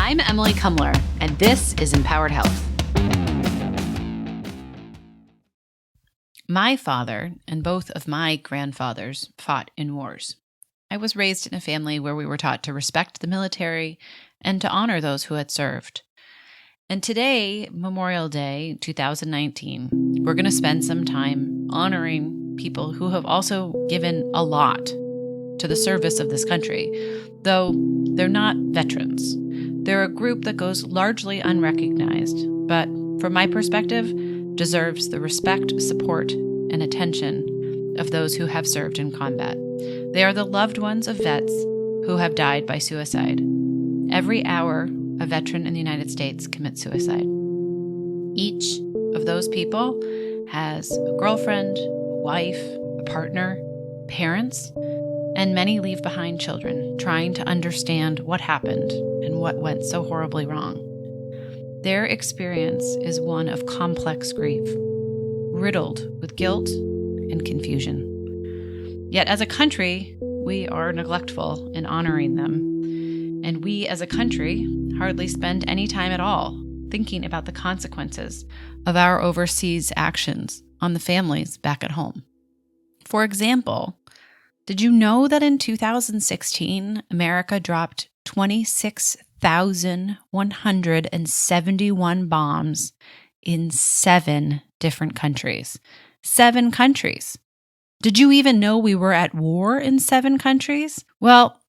I'm Emily Kumler, and this is Empowered Health. My father and both of my grandfathers fought in wars. I was raised in a family where we were taught to respect the military and to honor those who had served. And today, Memorial Day 2019, we're going to spend some time honoring people who have also given a lot to the service of this country, though they're not veterans. They're a group that goes largely unrecognized, but from my perspective, deserves the respect, support, and attention of those who have served in combat. They are the loved ones of vets who have died by suicide. Every hour, a veteran in the United States commits suicide. Each of those people has a girlfriend, a wife, a partner, parents, and many leave behind children trying to understand what happened and what went so horribly wrong. Their experience is one of complex grief, riddled with guilt and confusion. Yet as a country, we are neglectful in honoring them, and we as a country hardly spend any time at all thinking about the consequences of our overseas actions on the families back at home. For example, did you know that in 2016, America dropped 26,171 bombs in 7 different countries? 7 countries. Did you even know we were at war in 7 countries? Well,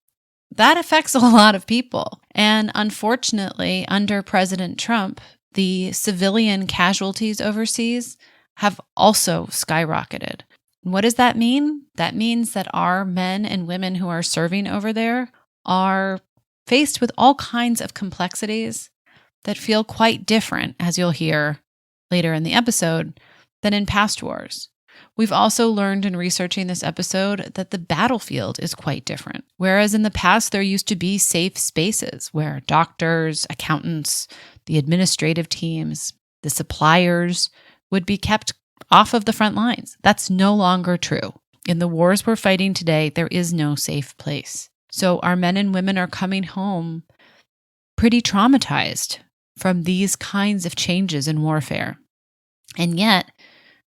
that affects a lot of people. And unfortunately, under President Trump, the civilian casualties overseas have also skyrocketed. What does that mean? That means that our men and women who are serving over there are faced with all kinds of complexities that feel quite different, as you'll hear later in the episode, than in past wars. We've also learned in researching this episode that the battlefield is quite different. Whereas in the past, there used to be safe spaces where doctors, accountants, the administrative teams, the suppliers would be kept off of the front lines. That's no longer true. In the wars we're fighting today, there is no safe place. So our men and women are coming home pretty traumatized from these kinds of changes in warfare. And yet,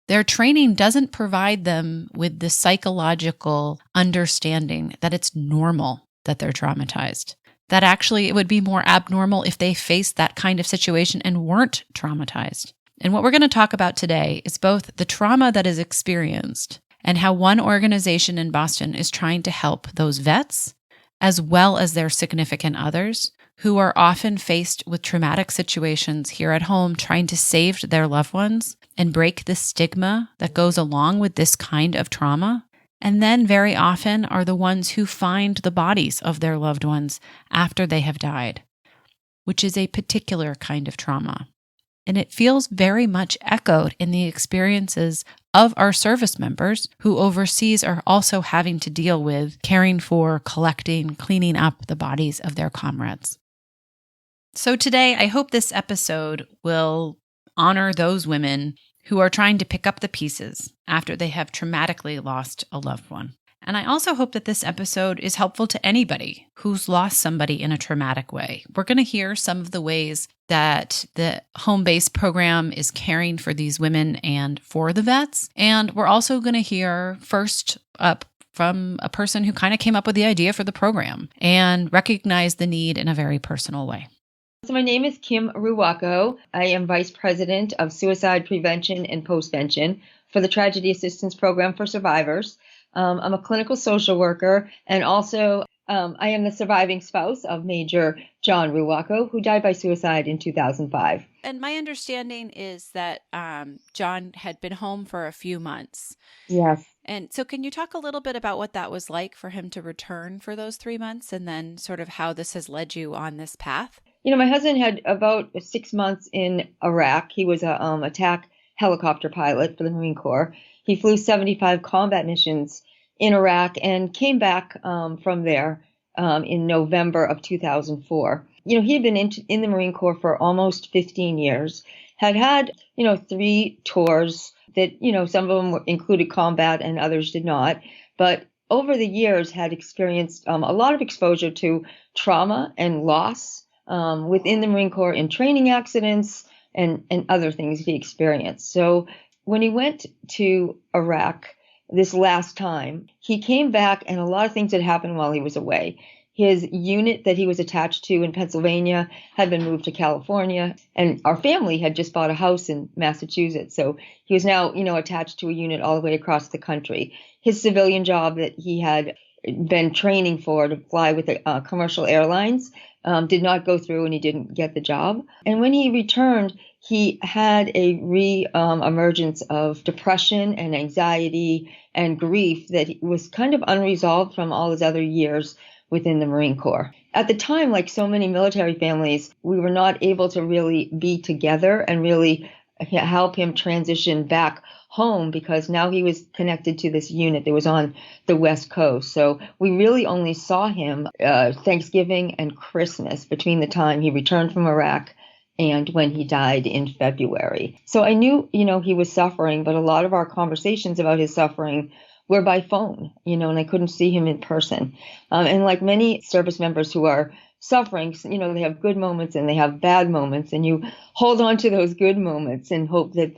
their training doesn't provide them with the psychological understanding that it's normal that they're traumatized. That actually it would be more abnormal if they faced that kind of situation and weren't traumatized. And what we're going to talk about today is both the trauma that is experienced and how one organization in Boston is trying to help those vets, as well as their significant others, who are often faced with traumatic situations here at home, trying to save their loved ones and break the stigma that goes along with this kind of trauma. And then very often are the ones who find the bodies of their loved ones after they have died, which is a particular kind of trauma. And it feels very much echoed in the experiences of our service members who overseas are also having to deal with caring for, collecting, cleaning up the bodies of their comrades. So today, I hope this episode will honor those women who are trying to pick up the pieces after they have traumatically lost a loved one. And I also hope that this episode is helpful to anybody who's lost somebody in a traumatic way. We're going to hear some of the ways that the home base program is caring for these women and for the vets. And we're also going to hear first up from a person who kind of came up with the idea for the program and recognized the need in a very personal way. So my name is KIM RUACCO. I am Vice President of Suicide Prevention and Postvention for the Tragedy Assistance Program for Survivors. I'm a clinical social worker, and also I am the surviving spouse of Major John RUACCO, who died by suicide in 2005. And my understanding is that John had been home for a few months. Yes. And so can you talk a little bit about what that was like for him to return for those 3 months, and then sort of how this has led you on this path? You know, my husband had about 6 months in Iraq. He was a attack helicopter pilot for the Marine Corps. He flew 75 combat missions in Iraq and came back from there in November of 2004. You know, he had been in the Marine Corps for almost 15 years, had 3 tours that, some of them included combat and others did not. But over the years had experienced a lot of exposure to trauma and loss within the Marine Corps in training accidents and other things he experienced. So when he went to Iraq this last time, he came back and a lot of things had happened while he was away. His unit that he was attached to in Pennsylvania had been moved to California, and our family had just bought a house in Massachusetts. So he was now, attached to a unit all the way across the country. His civilian job that he had been training for to fly with the commercial airlines did not go through, and he didn't get the job. And when he returned, he had a emergence of depression and anxiety and grief that was kind of unresolved from all his other years within the Marine Corps. At the time, like so many military families, we were not able to really be together and really help him transition back home because now he was connected to this unit that was on the West Coast. So we really only saw him Thanksgiving and Christmas between the time he returned from Iraq and when he died in February. So I knew, he was suffering, but a lot of our conversations about his suffering were by phone, and I couldn't see him in person. And like many service members who are suffering, they have good moments and they have bad moments, and you hold on to those good moments and hope that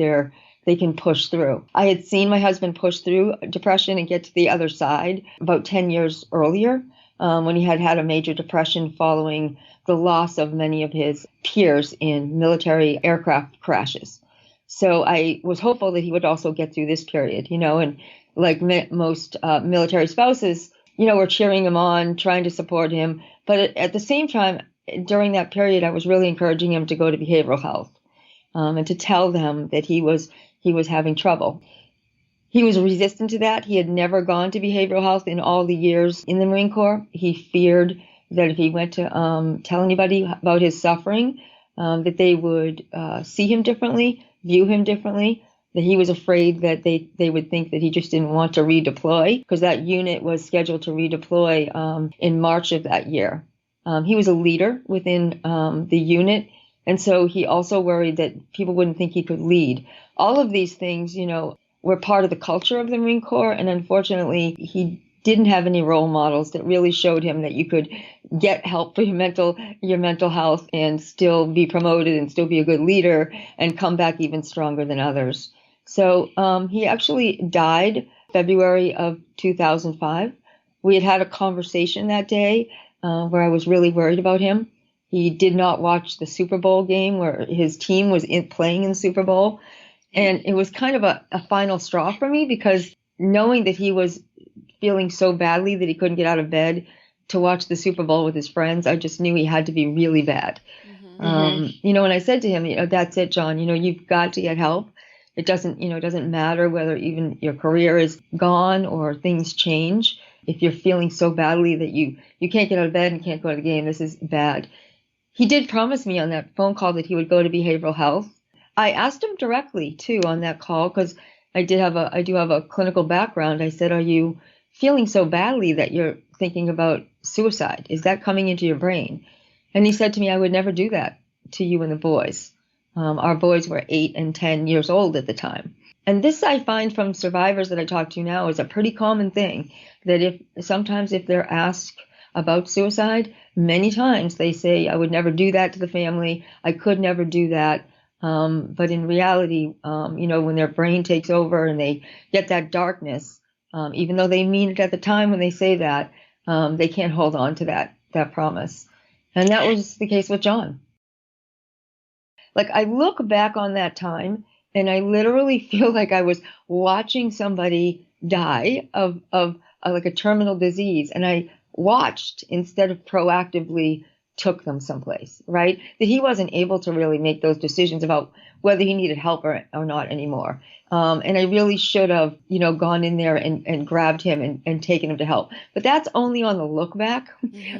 they can push through. I had seen my husband push through depression and get to the other side about 10 years earlier when he had a major depression following the loss of many of his peers in military aircraft crashes. So I was hopeful that he would also get through this period, and like most military spouses, were cheering him on, trying to support him. But at the same time, during that period, I was really encouraging him to go to behavioral health and to tell them that he was having trouble. He was resistant to that. He had never gone to behavioral health in all the years in the Marine Corps. He feared that if he went to tell anybody about his suffering, that they would see him differently, view him differently, that he was afraid that they would think that he just didn't want to redeploy because that unit was scheduled to redeploy in March of that year. He was a leader within the unit, and so he also worried that people wouldn't think he could lead. All of these things, were part of the culture of the Marine Corps, and unfortunately, he didn't have any role models that really showed him that you could get help for your mental health and still be promoted and still be a good leader and come back even stronger than others. So he actually died February of 2005. We had a conversation that day where I was really worried about him. He did not watch the Super Bowl game where his team was playing in the Super Bowl. And it was kind of a final straw for me because knowing that he was feeling so badly that he couldn't get out of bed to watch the Super Bowl with his friends, I just knew he had to be really bad. And I said to him, that's it, John, you've got to get help. It doesn't matter whether even your career is gone or things change. If you're feeling so badly that you can't get out of bed and can't go to the game, this is bad. He did promise me on that phone call that he would go to behavioral health. I asked him directly too on that call because I do have a clinical background. I said, are you feeling so badly that you're thinking about suicide? Is that coming into your brain? And he said to me, I would never do that to you and the boys. Our boys were 8 and 10 years old at the time. And this I find from survivors that I talk to now is a pretty common thing, that sometimes if they're asked about suicide, many times they say, I would never do that to the family. I could never do that. But in reality, when their brain takes over and they get that darkness, even though they mean it at the time when they say that, they can't hold on to that promise. And that was the case with John. Like, I look back on that time and I literally feel like I was watching somebody die of like a terminal disease. And I watched instead of proactively took them someplace, right? That he wasn't able to really make those decisions about whether he needed help or not anymore. And I really should have, gone in there and grabbed him and taken him to help. But that's only on the look back,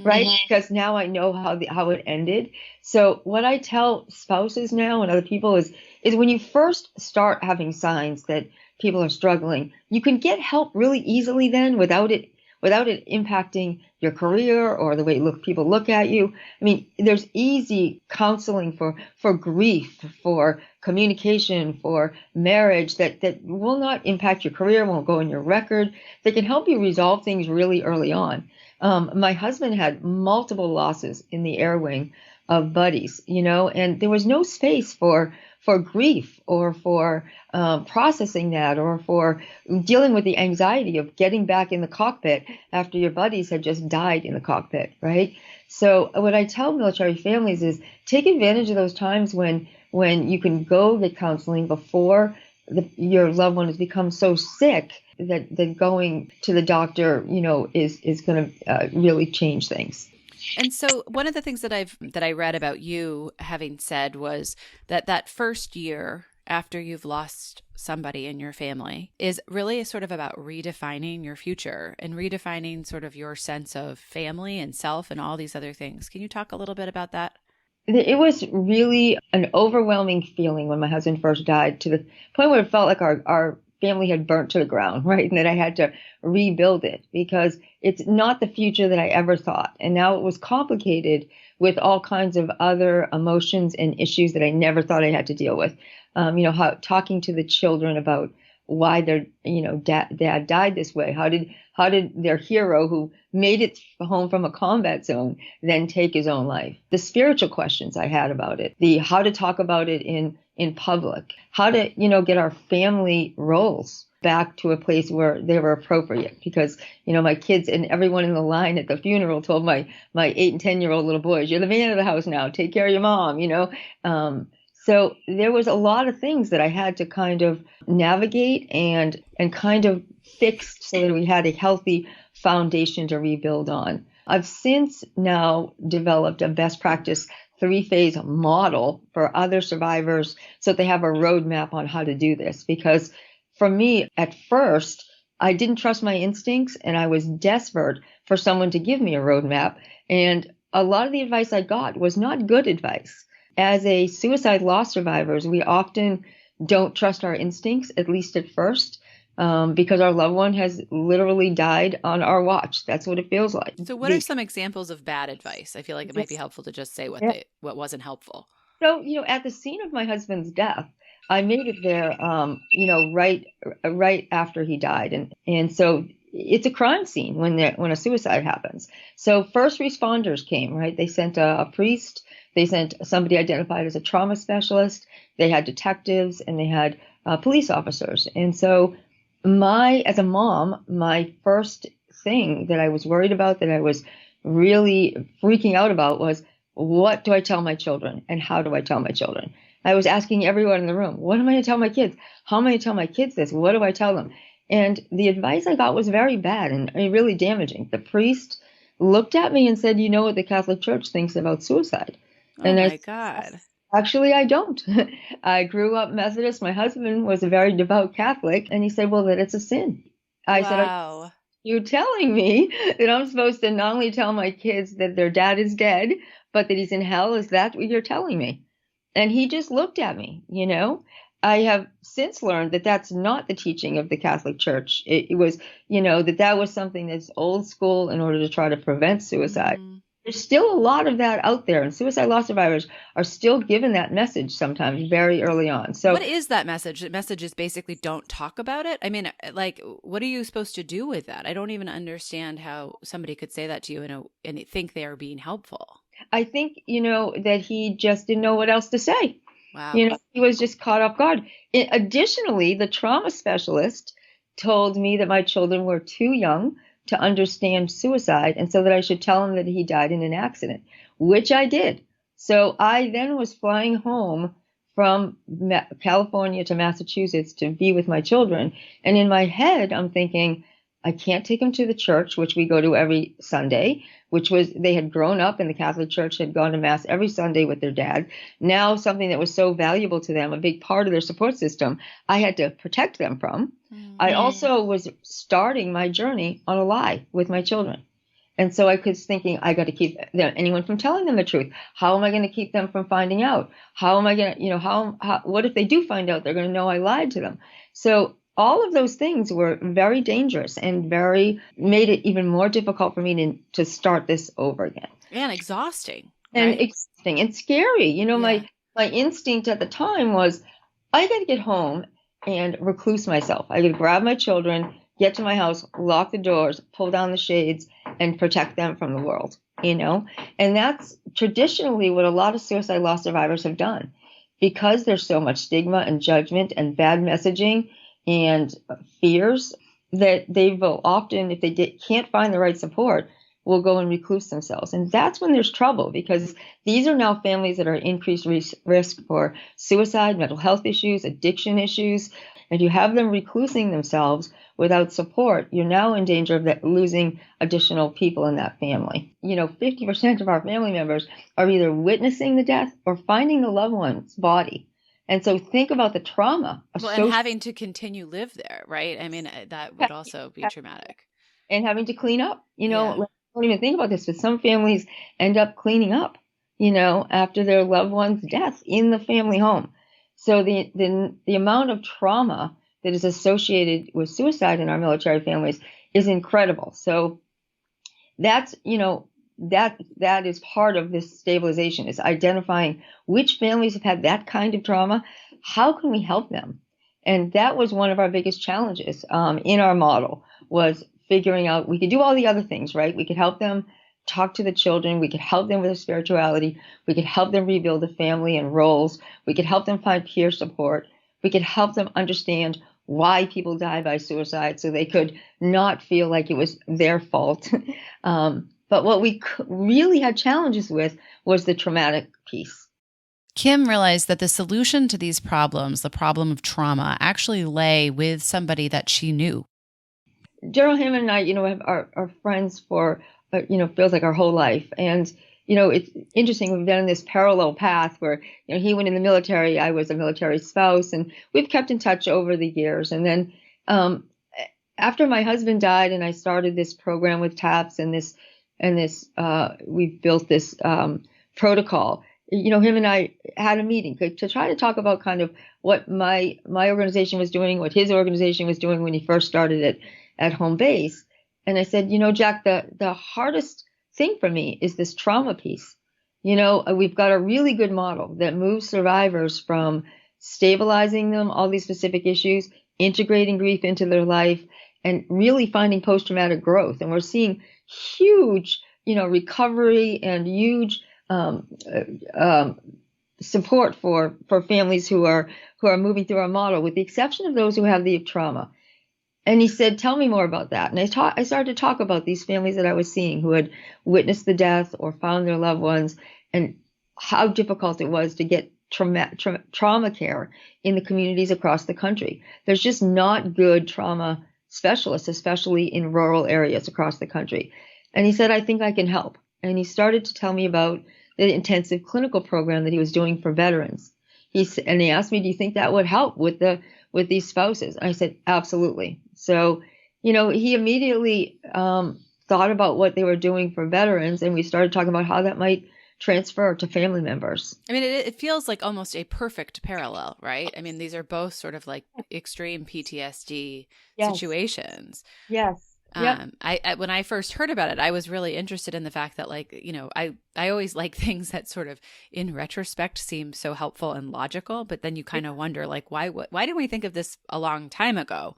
right? Because now I know how it ended. So what I tell spouses now and other people is when you first start having signs that people are struggling, you can get help really easily then without it impacting your career or the way people look at you. I mean, there's easy counseling for grief, for communication, for marriage that will not impact your career, won't go in your record, that can help you resolve things really early on. My husband had multiple losses in the air wing of buddies, and there was no space for grief or for processing that or for dealing with the anxiety of getting back in the cockpit after your buddies had just died in the cockpit, right? So what I tell military families is take advantage of those times when you can go get counseling before your loved one has become so sick that going to the doctor, is going to really change things. And so one of the things that I read about you having said was that first year after you've lost somebody in your family is really sort of about redefining your future and redefining sort of your sense of family and self and all these other things. Can you talk a little bit about that? It was really an overwhelming feeling when my husband first died, to the point where it felt like our family had burnt to the ground, right? And that I had to rebuild it because it's not the future that I ever thought. And now it was complicated with all kinds of other emotions and issues that I never thought I had to deal with. How talking to the children about why their, dad died this way. How did their hero who made it home from a combat zone then take his own life? The spiritual questions I had about it, the how to talk about it in public, how to, get our family roles back to a place where they were appropriate. Because, my kids and everyone in the line at the funeral told my 8 and 10-year-old little boys, you're the man of the house now, take care of your mom, So there was a lot of things that I had to kind of navigate and kind of fix so that we had a healthy foundation to rebuild on. I've since now developed a best practice 3-phase model for other survivors so that they have a roadmap on how to do this. Because for me, at first, I didn't trust my instincts and I was desperate for someone to give me a roadmap. And a lot of the advice I got was not good advice. As a suicide loss survivors, we often don't trust our instincts, at least at first, because our loved one has literally died on our watch. That's what it feels like. So what are some examples of bad advice? I feel like it might be helpful to just say what wasn't helpful. So, at the scene of my husband's death, I made it there, right after he died. And so it's a crime scene when a suicide happens. So first responders came, right? They sent a priest. They sent somebody identified as a trauma specialist. They had detectives and they had police officers. And so as a mom, my first thing that I was worried about, that I was really freaking out about, was what do I tell my children and how do I tell my children? I was asking everyone in the room, what am I going to tell my kids? How am I going to tell my kids this? What do I tell them? And the advice I got was very bad and really damaging. The priest looked at me and said, you know what the Catholic Church thinks about suicide? Oh my God. Actually, I don't. I grew up Methodist. My husband was a very devout Catholic. And he said, well, that it's a sin. I said, are you telling me that I'm supposed to not only tell my kids that their dad is dead, but that he's in hell? Is that what you're telling me? And he just looked at me, I have since learned that that's not the teaching of the Catholic Church. It was, that was something that's old school in order to try to prevent suicide. Mm-hmm. There's still a lot of that out there, and suicide loss survivors are still given that message sometimes very early on. So what is that message? The message is basically don't talk about it. I mean, like, what are you supposed to do with that? I don't even understand how somebody could say that to you and think they are being helpful. I think, that he just didn't know what else to say. Wow. He was just caught off guard. Additionally, the trauma specialist told me that my children were too young to understand suicide, and so that I should tell him that he died in an accident, which I did. So I then was flying home from California to Massachusetts to be with my children. And in my head, I'm thinking, I can't take them to the church, which we go to every Sunday, they had grown up in the Catholic Church, had gone to Mass every Sunday with their dad. Now something that was so valuable to them, a big part of their support system, I had to protect them from. Mm-hmm. I also was starting my journey on a lie with my children. And so I was thinking, I got to keep anyone from telling them the truth. How am I going to keep them from finding out? How am I going to, what if they do find out? They're going to know I lied to them. So all of those things were very dangerous and made it even more difficult for me to start this over again. And exhausting. And right? Exhausting and scary. Yeah. My instinct at the time was, I got to get home and recluse myself. I got to grab my children, get to my house, lock the doors, pull down the shades, and protect them from the world. And that's traditionally what a lot of suicide loss survivors have done. Because there's so much stigma and judgment and bad messaging and fears, that they will often, if they can't find the right support, will go and recluse themselves. And that's when there's trouble, because these are now families that are at increased risk for suicide, mental health issues, addiction issues. And you have them reclusing themselves without support, you're now in danger of losing additional people in that family. 50% of our family members are either witnessing the death or finding the loved one's body. And so think about the trauma. And having to continue live there, right? I mean, that would also be traumatic. And having to clean up, don't even think about this, but some families end up cleaning up, after their loved one's death in the family home. So the amount of trauma that is associated with suicide in our military families is incredible. So that's, that is part of this stabilization, is identifying which families have had that kind of trauma. How can we help them? And that was one of our biggest challenges in our model, was figuring out, we could do all the other things, right? We could help them talk to the children. We could help them with their spirituality. We could help them rebuild the family and roles. We could help them find peer support. We could help them understand why people die by suicide, so they could not feel like it was their fault. But what we really had challenges with was the traumatic piece. Kim realized that the solution to these problems, the problem of trauma, actually lay with somebody that she knew. General Hammond and I, are friends for, feels like our whole life. And, it's interesting. We've been in this parallel path where, he went in the military. I was a military spouse, and we've kept in touch over the years. And then after my husband died and I started this program with TAPS and we've built this protocol, him and I had a meeting to try to talk about kind of what my organization was doing, what his organization was doing when he first started at home base. And I said, Jack, the hardest thing for me is this trauma piece. We've got a really good model that moves survivors from stabilizing them, all these specific issues, integrating grief into their life, and really finding post-traumatic growth. And we're seeing huge, recovery and huge support for families who are moving through our model, with the exception of those who have the trauma. And he said, tell me more about that. And I started to talk about these families that I was seeing who had witnessed the death or found their loved ones, and how difficult it was to get trauma care in the communities across the country. There's just not good trauma specialists, especially in rural areas across the country. And he said, I think I can help. And he started to tell me about the intensive clinical program that he was doing for veterans. And he asked me, do you think that would help with these spouses? And I said, absolutely. So, he immediately thought about what they were doing for veterans, and we started talking about how that might transfer to family members. I mean, it feels like almost a perfect parallel, right? I mean, these are both sort of like extreme PTSD situations. Yes. Yep. I when I first heard about it, I was really interested in the fact that, like, I always like things that sort of in retrospect seem so helpful and logical, but then you kind of wonder, like, why didn't we think of this a long time ago?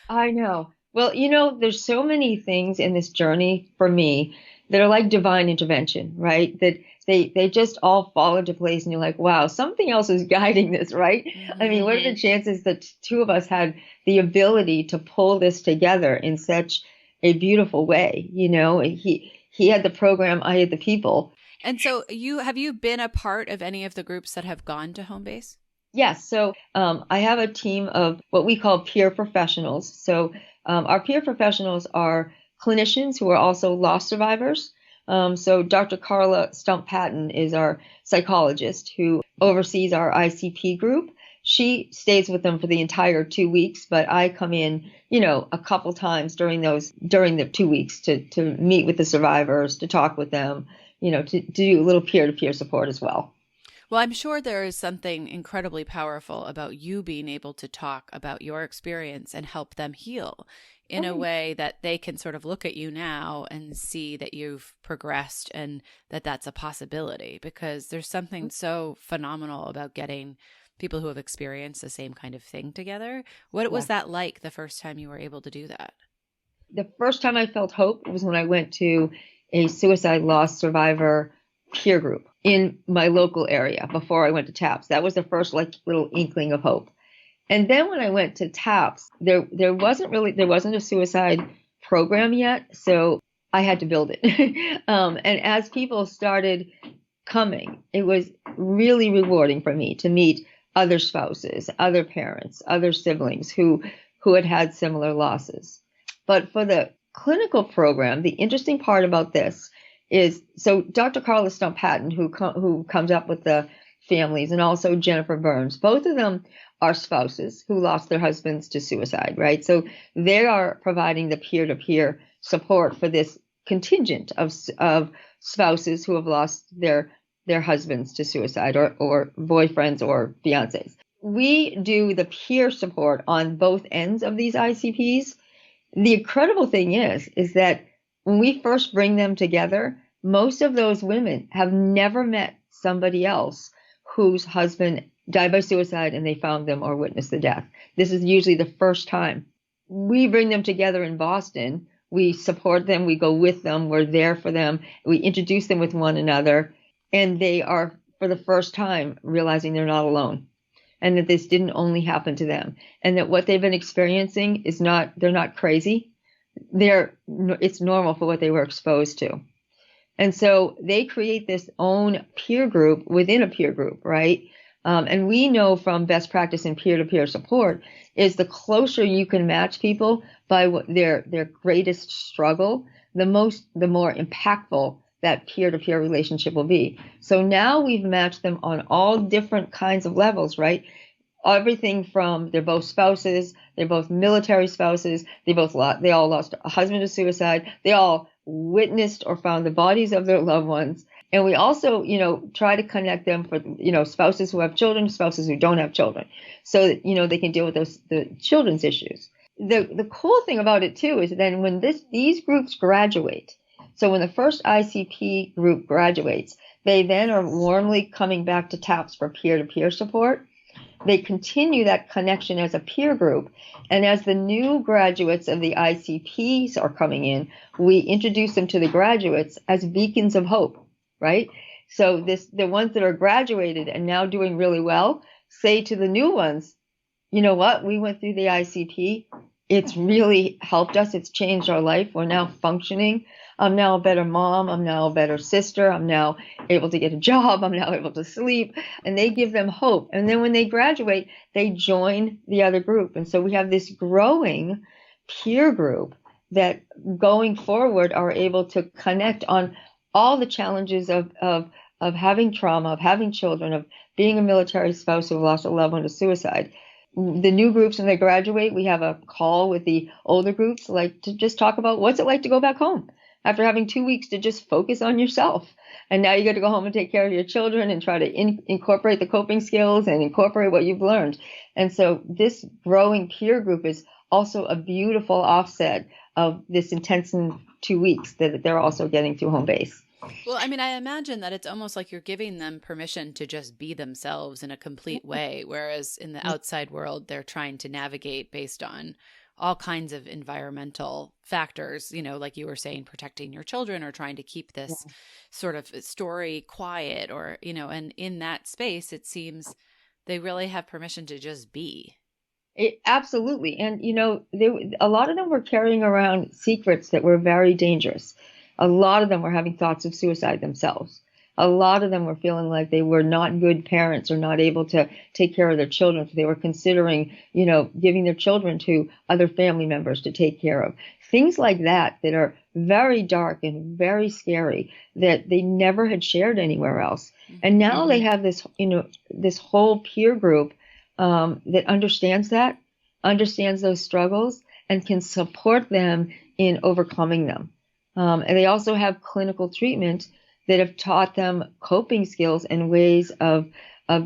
I know. Well, there's so many things in this journey for me that are like divine intervention, right? That they just all fall into place, and you're like, wow, something else is guiding this, right? Mm-hmm. I mean, what are the chances that two of us had the ability to pull this together in such a beautiful way? He had the program, I had the people. And so have you been a part of any of the groups that have gone to home base? Yes. So I have a team of what we call peer professionals. So our peer professionals are clinicians who are also loss survivors. So Dr. Carla Stump-Patton is our psychologist who oversees our ICP group. She stays with them for the entire 2 weeks, but I come in, a couple times during the 2 weeks to meet with the survivors, to talk with them, to do a little peer-to-peer support as well. Well, I'm sure there is something incredibly powerful about you being able to talk about your experience and help them heal in a way that they can sort of look at you now and see that you've progressed and that that's a possibility, because there's something so phenomenal about getting people who have experienced the same kind of thing together. What was that like the first time you were able to do that? The first time I felt hope was when I went to a suicide loss survivor peer group in my local area before I went to TAPS. That was the first little inkling of hope. And then when I went to TAPS, there wasn't a suicide program yet, so I had to build it. And as people started coming, it was really rewarding for me to meet other spouses, other parents, other siblings who had similar losses. But for the clinical program, the interesting part about this is, so Dr. Carla Stump Patton, who comes up with the families, and also Jennifer Burns, both of them are spouses who lost their husbands to suicide, right? So they are providing the peer-to-peer support for this contingent of spouses who have lost their husbands to suicide, or boyfriends or fiancés. We do the peer support on both ends of these ICPs. The incredible thing is that when we first bring them together, most of those women have never met somebody else whose husband died by suicide and they found them or witnessed the death. This is usually the first time. We bring them together in Boston. We support them. We go with them. We're there for them. We introduce them with one another. And they are, for the first time, realizing they're not alone. And that this didn't only happen to them. And that what they've been experiencing is they're not crazy. It's normal for what they were exposed to. And so they create this own peer group within a peer group, right? And we know from best practice in peer-to-peer support is the closer you can match people by their greatest struggle, the more impactful that peer-to-peer relationship will be. So now we've matched them on all different kinds of levels, right? Everything from they're both spouses, they're both military spouses, they all lost a husband to suicide, they all witnessed or found the bodies of their loved ones. And we also, try to connect them for, spouses who have children, spouses who don't have children, so that, they can deal with the children's issues. The cool thing about it too is then when these groups graduate, so when the first ICP group graduates, they then are warmly coming back to TAPS for peer-to-peer support. They continue that connection as a peer group. And as the new graduates of the ICPs are coming in, we introduce them to the graduates as beacons of hope, right? So the ones that are graduated and now doing really well say to the new ones, you know what, we went through the ICP. It's really helped us. It's changed our life. We're now functioning. I'm now a better mom. I'm now a better sister. I'm now able to get a job. I'm now able to sleep. And they give them hope. And then when they graduate, they join the other group. And so we have this growing peer group that going forward are able to connect on all the challenges of having trauma, of having children, of being a military spouse who lost a loved one to suicide. The new groups, when they graduate, we have a call with the older groups, to just talk about what's it like to go back home after having 2 weeks to just focus on yourself. And now you got to go home and take care of your children and try to incorporate the coping skills and incorporate what you've learned. And so this growing peer group is also a beautiful offset of this intense 2 weeks that they're also getting through home base. Well, I mean, I imagine that it's almost like you're giving them permission to just be themselves in a complete way, whereas in the outside world, they're trying to navigate based on all kinds of environmental factors, like you were saying, protecting your children or trying to keep this sort of story quiet or, and in that space, it seems they really have permission to just be. Absolutely. And, a lot of them were carrying around secrets that were very dangerous. A lot of them were having thoughts of suicide themselves. A lot of them were feeling like they were not good parents or not able to take care of their children. So they were considering, giving their children to other family members to take care of. Things like that are very dark and very scary that they never had shared anywhere else. And now they have this, this whole peer group that understands those struggles and can support them in overcoming them. And they also have clinical treatment that have taught them coping skills and ways of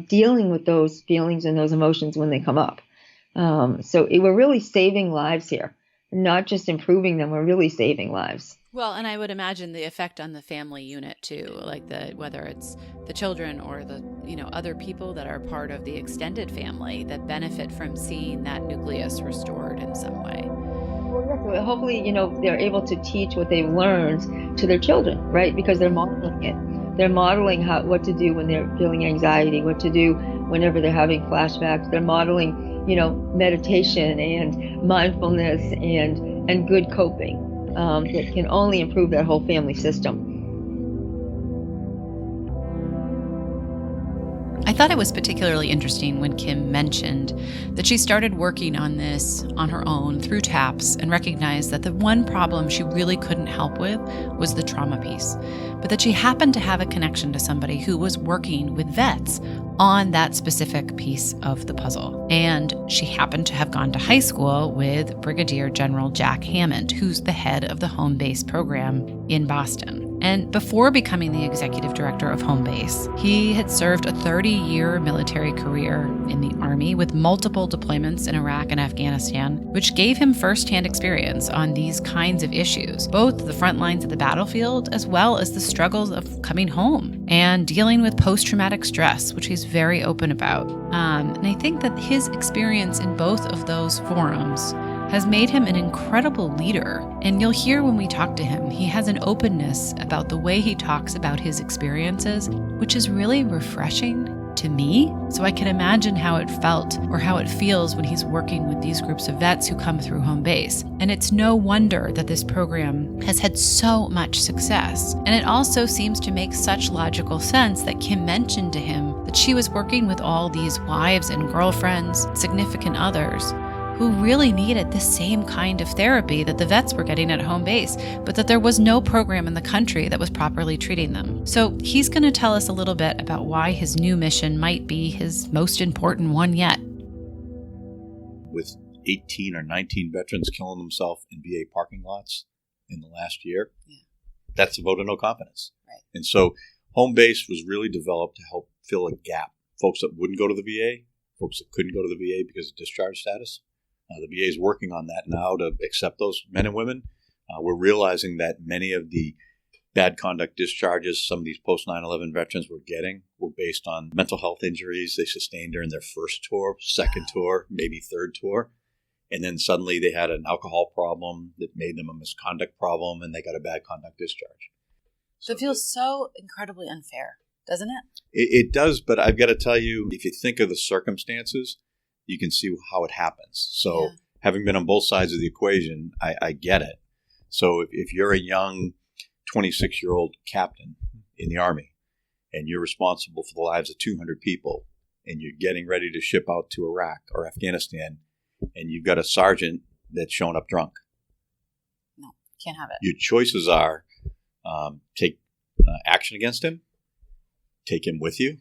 dealing with those feelings and those emotions when they come up. So we're really saving lives here, not just improving them. We're really saving lives. Well, and I would imagine the effect on the family unit too, like whether it's the children or the, other people that are part of the extended family that benefit from seeing that nucleus restored in some way. Well, yes, well, hopefully, they're able to teach what they've learned to their children, right? Because they're modeling it. They're modeling what to do when they're feeling anxiety, what to do whenever they're having flashbacks. They're modeling, meditation and mindfulness and good coping that can only improve that whole family system. I thought it was particularly interesting when Kim mentioned that she started working on this on her own through TAPS and recognized that the one problem she really couldn't help with was the trauma piece, but that she happened to have a connection to somebody who was working with vets on that specific piece of the puzzle. And she happened to have gone to high school with Brigadier General Jack Hammond, who's the head of the Home Base program in Boston. And before becoming the executive director of Home Base, he had served a 30-year military career in the Army with multiple deployments in Iraq and Afghanistan, which gave him firsthand experience on these kinds of issues, both the front lines of the battlefield as well as the struggles of coming home and dealing with post-traumatic stress, which he's very open about. And I think that his experience in both of those forums has made him an incredible leader. And you'll hear when we talk to him, he has an openness about the way he talks about his experiences, which is really refreshing to me. So I can imagine how it felt or how it feels when he's working with these groups of vets who come through Home Base. And it's no wonder that this program has had so much success. And it also seems to make such logical sense that Kim mentioned to him that she was working with all these wives and girlfriends, significant others, who really needed the same kind of therapy that the vets were getting at Home Base, but that there was no program in the country that was properly treating them. So he's going to tell us a little bit about why his new mission might be his most important one yet. With 18 or 19 veterans killing themselves in VA parking lots in the last year, that's a vote of no confidence. Right. And so Home Base was really developed to help fill a gap. Folks that wouldn't go to the VA, folks that couldn't go to the VA because of discharge status. The VA is working on that now to accept those men and women. We're realizing that many of the bad conduct discharges some of these post 9/11 veterans were getting were based on mental health injuries they sustained during their first tour, second tour, maybe third tour. And then suddenly they had an alcohol problem that made them a misconduct problem, and they got a bad conduct discharge. So it feels so incredibly unfair, doesn't it? It does, but I've got to tell you, if you think of the circumstances, you can see how it happens. So having been on both sides of the equation, I get it. So if you're a young 26-year-old captain in the Army and you're responsible for the lives of 200 people and you're getting ready to ship out to Iraq or Afghanistan and you've got a sergeant that's shown up drunk. No, can't have it. Your choices are take action against him, take him with you,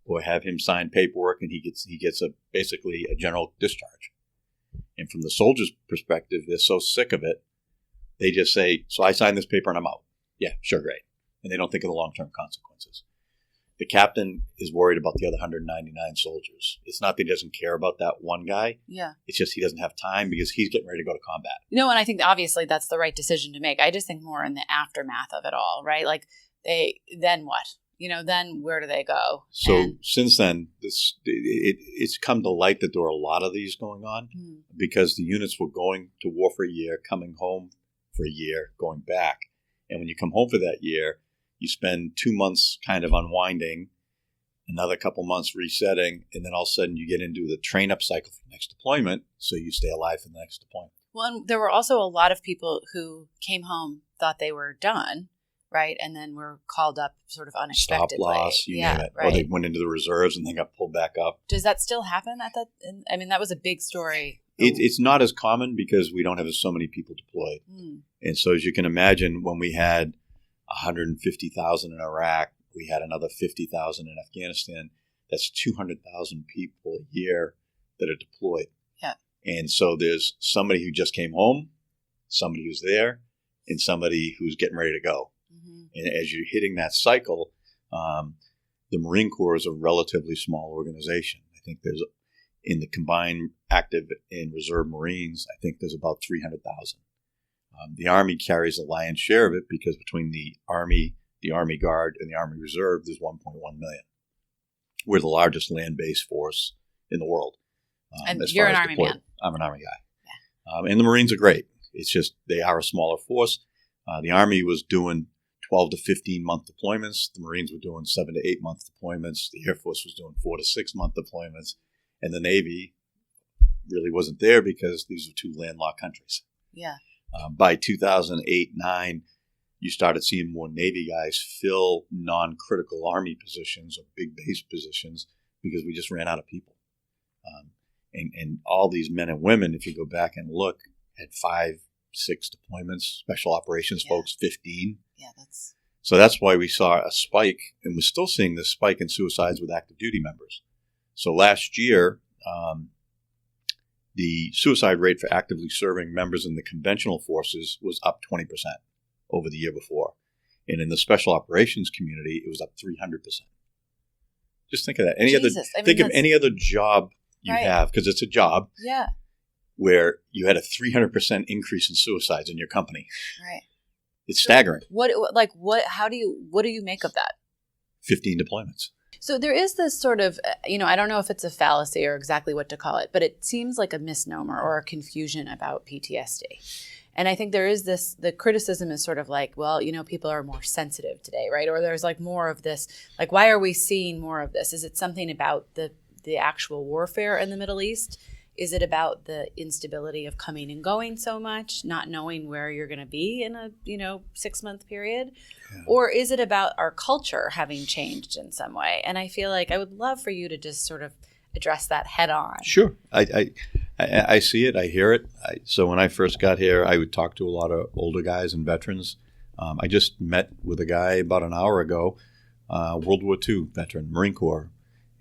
or have him sign paperwork and he gets basically a general discharge. And from the soldier's perspective, they're so sick of it, they just say, so I sign this paper and I'm out. Yeah, sure, great. And they don't think of the long-term consequences. The captain is worried about the other 199 soldiers. It's not that he doesn't care about that one guy. Yeah. It's just he doesn't have time because he's getting ready to go to combat. No, and I think obviously that's the right decision to make. I just think more in the aftermath of it all, right? Like then what? Then where do they go? So since then, it's come to light that there are a lot of these going on because the units were going to war for a year, coming home for a year, going back. And when you come home for that year, you spend 2 months kind of unwinding, another couple months resetting, and then all of a sudden you get into the train-up cycle for the next deployment, so you stay alive for the next deployment. Well, and there were also a lot of people who came home, thought they were done, right? And then were called up sort of unexpectedly. Stop loss, you name it. Right. Or they went into the reserves and then got pulled back up. Does that still happen at that? I mean, that was a big story. It's not as common because we don't have so many people deployed. And so as you can imagine, when we had 150,000 in Iraq, we had another 50,000 in Afghanistan. That's 200,000 people a year that are deployed. Yeah. And so there's somebody who just came home, somebody who's there, and somebody who's getting ready to go. And as you're hitting that cycle, the Marine Corps is a relatively small organization. I think there's, in the combined active and reserve Marines, I think there's about 300,000. The Army carries the lion's share of it because between the Army Guard, and the Army Reserve, there's 1.1 million. We're the largest land-based force in the world. And you're an Army man. I'm an Army guy. And the Marines are great. It's just they are a smaller force. The Army was doing 12 to 15 month deployments. The Marines were doing 7 to 8 month deployments. The Air Force was doing 4 to 6 month deployments. And the Navy really wasn't there because these were two landlocked countries. Yeah. By 2008-9, you started seeing more Navy guys fill non-critical Army positions or big base positions because we just ran out of people. And all these men and women, if you go back and look, had 5, 6 deployments, special operations folks, 15. Yeah, So that's why we saw a spike, and we're still seeing this spike in suicides with active duty members. So last year, the suicide rate for actively serving members in the conventional forces was up 20% over the year before. And in the special operations community, it was up 300%. Just think of that. Think of any other job you have, because it's a job. Yeah. Where you had a 300% increase in suicides in your company. Right. It's staggering. What do you make of that? 15 deployments. So there is this sort of, I don't know if it's a fallacy or exactly what to call it, but it seems like a misnomer or a confusion about PTSD. And I think there is the criticism is sort of like, well, people are more sensitive today, right? Or there's like more of this, like, why are we seeing more of this? Is it something about the actual warfare in the Middle East? Is it about the instability of coming and going so much, not knowing where you're going to be in a 6-month period? Yeah. Or is it about our culture having changed in some way? And I feel like I would love for you to just sort of address that head on. Sure. I see it. I hear it. So when I first got here, I would talk to a lot of older guys and veterans. I just met with a guy about an hour ago, World War II veteran, Marine Corps.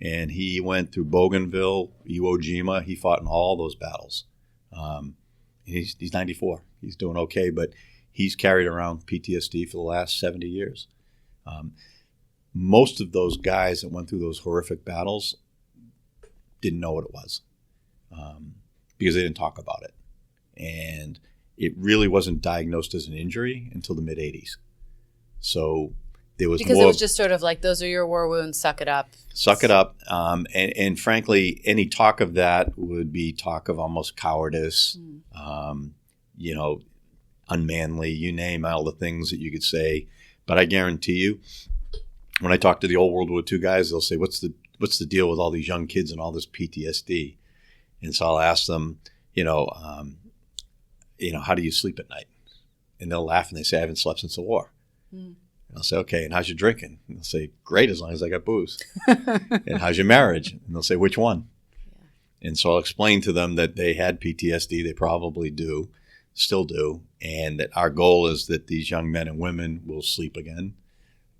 And he went through Bougainville, Iwo Jima. He fought in all those battles. He's 94. He's doing okay, but he's carried around PTSD for the last 70 years. Most of those guys that went through those horrific battles didn't know what it was because they didn't talk about it. And it really wasn't diagnosed as an injury until the mid-'80s. So there was because it was just sort of like, those are your war wounds, suck it up. Suck it up. And frankly, any talk of that would be talk of almost cowardice, unmanly, you name all the things that you could say. But I guarantee you, when I talk to the old World War II guys, they'll say, what's the deal with all these young kids and all this PTSD? And so I'll ask them, how do you sleep at night? And they'll laugh and they say, I haven't slept since the war. Mm. And I'll say, okay, and how's your drinking? And they'll say, great, as long as I got booze. And how's your marriage? And they'll say, which one? Yeah. And so I'll explain to them that they had PTSD. They probably do, still do. And that our goal is that these young men and women will sleep again,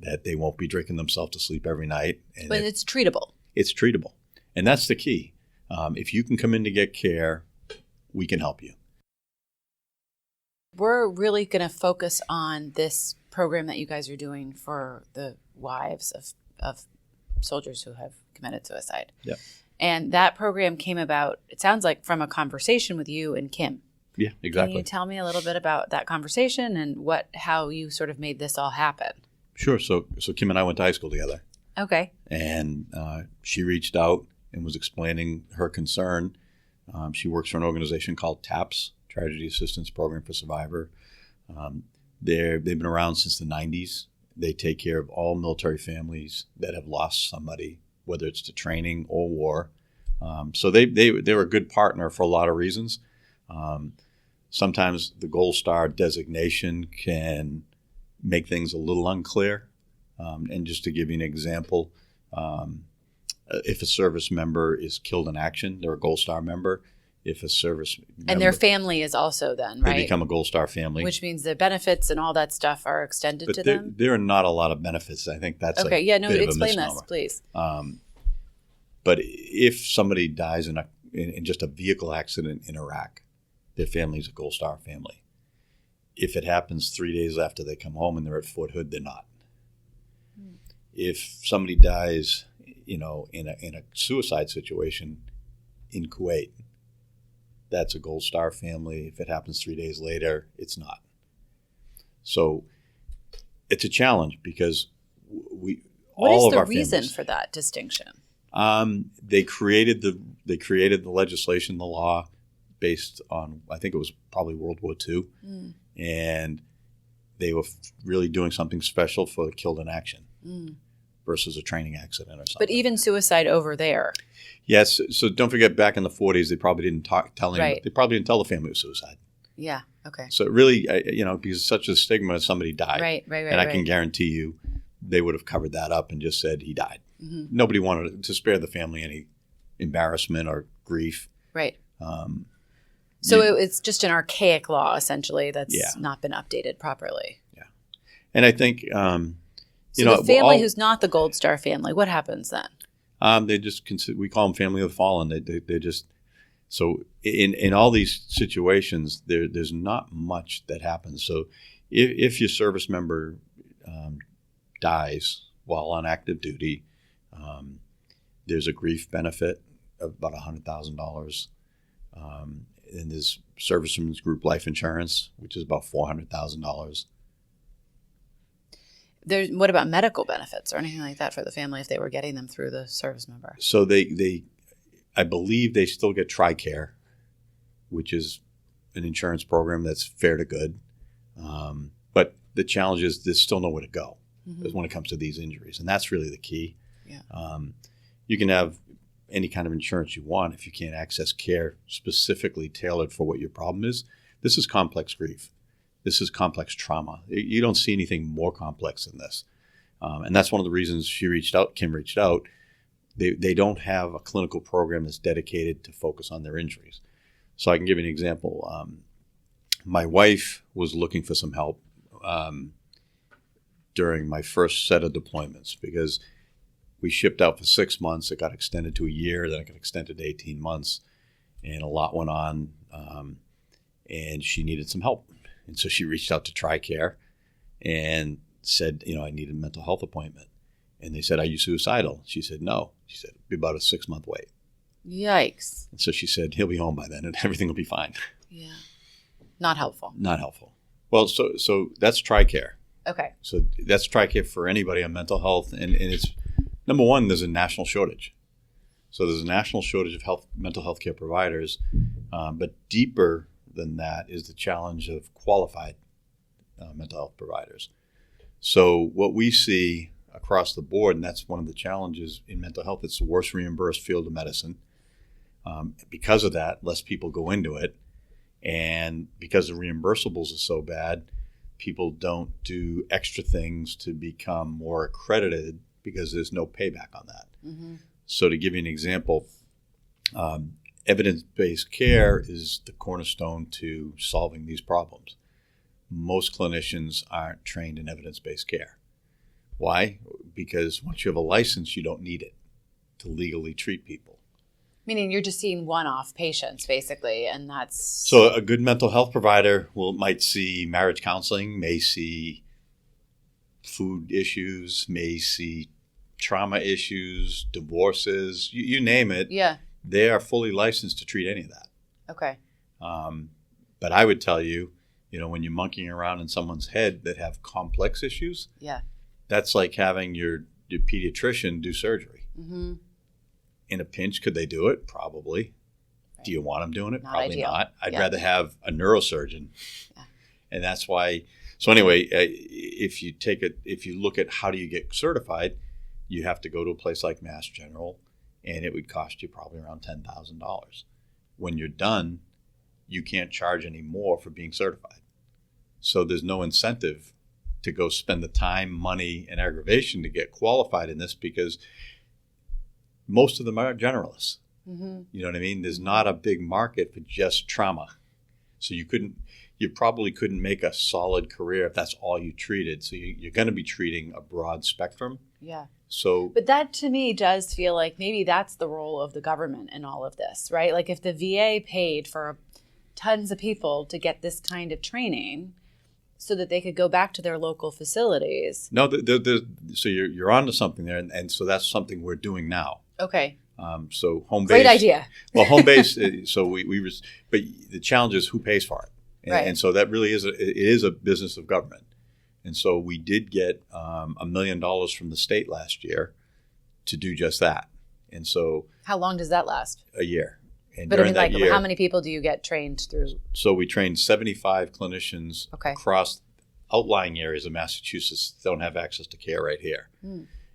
that they won't be drinking themselves to sleep every night. But it's treatable. It's treatable. And that's the key. If you can come in to get care, we can help you. We're really going to focus on this program that you guys are doing for the wives of soldiers who have committed suicide. Yep. And that program came about, it sounds like, from a conversation with you and Kim. Yeah, exactly. Can you tell me a little bit about that conversation and how you sort of made this all happen? Sure. So Kim and I went to high school together. Okay. And she reached out and was explaining her concern. She works for an organization called TAPS, Tragedy Assistance Program for Survivor. They've been around since the 90s. They take care of all military families that have lost somebody, whether it's to training or war. So they're a good partner for a lot of reasons. Sometimes the Gold Star designation can make things a little unclear. And just to give you an example, if a service member is killed in action, they're a Gold Star member. If a service member, and their family is also then, right? They become a Gold Star family. Which means the benefits and all that stuff are extended to them? There are not a lot of benefits. I think that's okay. Yeah, no, bit explain of a misnomer. This, please. But if somebody dies in just a vehicle accident in Iraq, their family is a Gold Star family. If it happens 3 days after they come home and they're at Fort Hood, they're not. If somebody dies, in a suicide situation in Kuwait, that's a Gold Star family. If it happens 3 days later, it's not. So it's a challenge because what is the reason for that distinction? They created the legislation, the law, based on, I think it was probably World War II. And they were really doing something special for killed in action versus a training accident or something. But even suicide over there. Yes. So don't forget, back in the 40s, they probably didn't tell anyone. Right. They probably didn't tell the family it was suicide. Yeah. Okay. So it really, because it's such a stigma, somebody died. Right. And I can guarantee you they would have covered that up and just said he died. Nobody wanted to spare the family any embarrassment or grief. Right. So it's just an archaic law, essentially, that's not been updated properly. Yeah. And I think, so the family who's not the Gold Star family, what happens then? They just we call them family of the fallen. They just, so in all these situations, there's not much that happens. So if your service member dies while on active duty, there's a grief benefit of about $100,000. And there's servicemen's group life insurance, which is about $400,000. What about medical benefits or anything like that for the family if they were getting them through the service member? So I believe they still get TRICARE, which is an insurance program that's fair to good. But the challenge is there's still nowhere to go when it comes to these injuries. And that's really the key. Yeah. You can have any kind of insurance you want if you can't access care specifically tailored for what your problem is. This is complex grief. This is complex trauma. You don't see anything more complex than this. And that's one of the reasons Kim reached out. They don't have a clinical program that's dedicated to focus on their injuries. So I can give you an example. My wife was looking for some help during my first set of deployments because we shipped out for 6 months. It got extended to a year. Then it got extended to 18 months. And a lot went on. And she needed some help. And so she reached out to TRICARE and said, I need a mental health appointment. And they said, are you suicidal? She said, no. She said, it'll be about a 6-month wait. Yikes. And so she said, he'll be home by then and everything will be fine. Yeah. Not helpful. Not helpful. Well, so that's TRICARE. Okay. So that's TRICARE for anybody on mental health. And it's, number one, there's a national shortage. So there's a national shortage of mental health care providers. But deeper than that is the challenge of qualified mental health providers. So what we see across the board, and that's one of the challenges in mental health, it's the worst reimbursed field of medicine. Because of that, less people go into it. And because the reimbursables are so bad, people don't do extra things to become more accredited because there's no payback on that. Mm-hmm. So to give you an example, evidence-based care is the cornerstone to solving these problems. Most clinicians aren't trained in evidence-based care. Why? Because once you have a license, you don't need it to legally treat people. Meaning you're just seeing one-off patients, basically, and that's... So a good mental health provider might see marriage counseling, may see food issues, may see trauma issues, divorces, you name it. Yeah. They are fully licensed to treat any of that. Okay. But I would tell you, when you're monkeying around in someone's head that have complex issues, that's like having your pediatrician do surgery. Mm-hmm. In a pinch, could they do it? Probably. Right. Do you want them doing it? Not Probably ideal. not. I'd rather have a neurosurgeon. Yeah. And that's why. So anyway, if you look at how do you get certified, you have to go to a place like Mass General, and it would cost you probably around $10,000. When you're done, you can't charge any more for being certified. So there's no incentive to go spend the time, money, and aggravation to get qualified in this because most of them are generalists. Mm-hmm. You know what I mean? There's not a big market for just trauma. So you probably couldn't make a solid career if that's all you treated. So you're going to be treating a broad spectrum. Yeah. But that to me does feel like maybe that's the role of the government in all of this, right? Like if the VA paid for tons of people to get this kind of training so that they could go back to their local facilities. No, so you're onto something there, and so that's something we're doing now. Okay. So home base. Great idea. Well, home base. So but the challenge is who pays for it, right. And so that really is a business of government. And so we did get $1 million from the state last year to do just that. And so how long does that last? A year. And But I during mean, that year, how many people do you get trained through? So we trained 75 clinicians across outlying areas of Massachusetts that don't have access to care right here.